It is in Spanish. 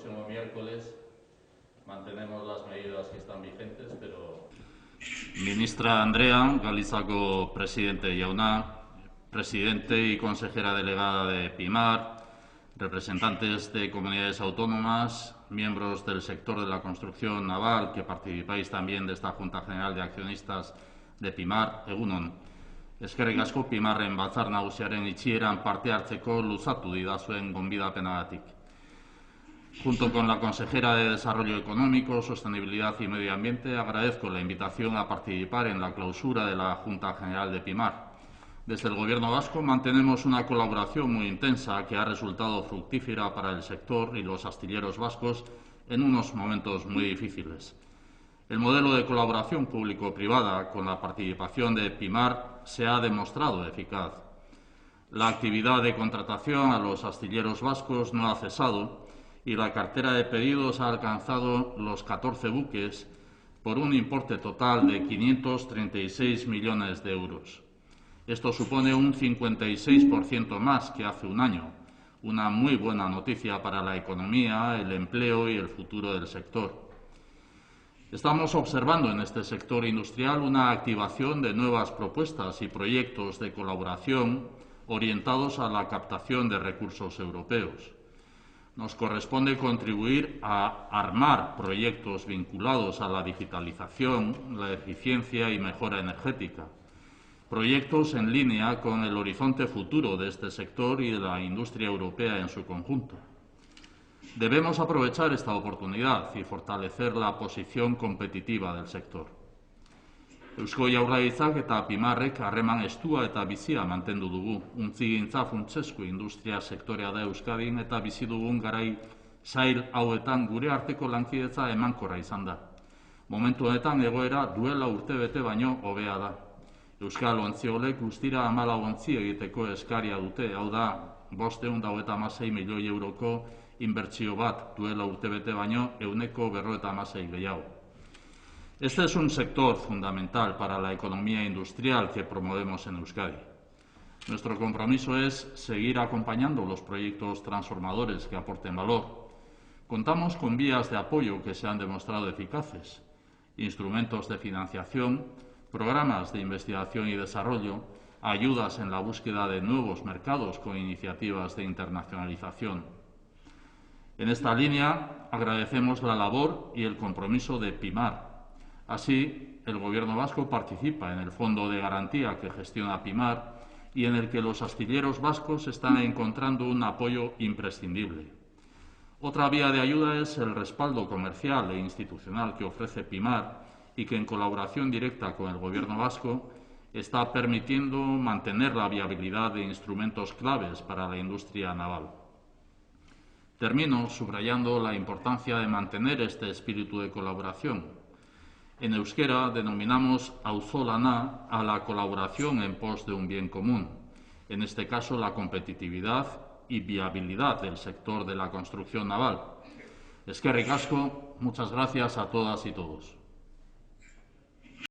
próximo miércoles mantenemos las medidas que están vigentes, pero... Ministra Andrea, Galizako presidente jauna, presidente y consejera delegada de PIMAR, representantes de comunidades autónomas, miembros del sector de la construcción naval que participáis también de esta Junta General de Accionistas de PIMAR, egun on. Eskerrik asko PIMARren batzar nagusiaren itxieran parte hartzeko luzatu didazuen gonbidapenagatik. Junto con la consejera de Desarrollo Económico, Sostenibilidad y Medio Ambiente, agradezco la invitación a participar en la clausura de la Junta General de PIMAR. Desde el Gobierno vasco mantenemos una colaboración muy intensa que ha resultado fructífera para el sector y los astilleros vascos en unos momentos muy difíciles. El modelo de colaboración público-privada con la participación de PIMAR se ha demostrado eficaz. La actividad de contratación a los astilleros vascos no ha cesado y la cartera de pedidos ha alcanzado los 14 buques por un importe total de 536 millones de euros. Esto supone un 56% más que hace un año, una muy buena noticia para la economía, el empleo y el futuro del sector. Estamos observando en este sector industrial una activación de nuevas propuestas y proyectos de colaboración orientados a la captación de recursos europeos. Nos corresponde contribuir a armar proyectos vinculados a la digitalización, la eficiencia y mejora energética. Proyectos en línea con el horizonte futuro de este sector y de la industria europea en su conjunto. Debemos aprovechar esta oportunidad y fortalecer la posición competitiva del sector. Eusko Jaurlaritzak eta PIMARrek harreman estua eta bizia mantendu dugu. Ontzigintza funtsezko industria sektorea da Euskadin eta bizi dugun garai zail hauetan gure arteko lankidetza emankorra izan da. Momentu honetan egoera duela urtebete baino hobea da. Euskal ontziolek guztira 14 ontzi egiteko eskaria dute, hau da 556 milioi euroko inbertsio bat duela urtebete baino 156 gehiago. Este es un sector fundamental para la economía industrial que promovemos en Euskadi. Nuestro compromiso es seguir acompañando los proyectos transformadores que aporten valor. Contamos con vías de apoyo que se han demostrado eficaces, instrumentos de financiación, programas de investigación y desarrollo, ayudas en la búsqueda de nuevos mercados con iniciativas de internacionalización. En esta línea agradecemos la labor y el compromiso de PIMAR. Así, el Gobierno vasco participa en el Fondo de Garantía que gestiona PIMAR y en el que los astilleros vascos están encontrando un apoyo imprescindible. Otra vía de ayuda es el respaldo comercial e institucional que ofrece PIMAR y que en colaboración directa con el Gobierno vasco está permitiendo mantener la viabilidad de instrumentos claves para la industria naval. Termino subrayando la importancia de mantener este espíritu de colaboración. En euskera denominamos auzolana a la colaboración en pos de un bien común, en este caso la competitividad y viabilidad del sector de la construcción naval. Eskerrik asko, muchas gracias a todas y todos.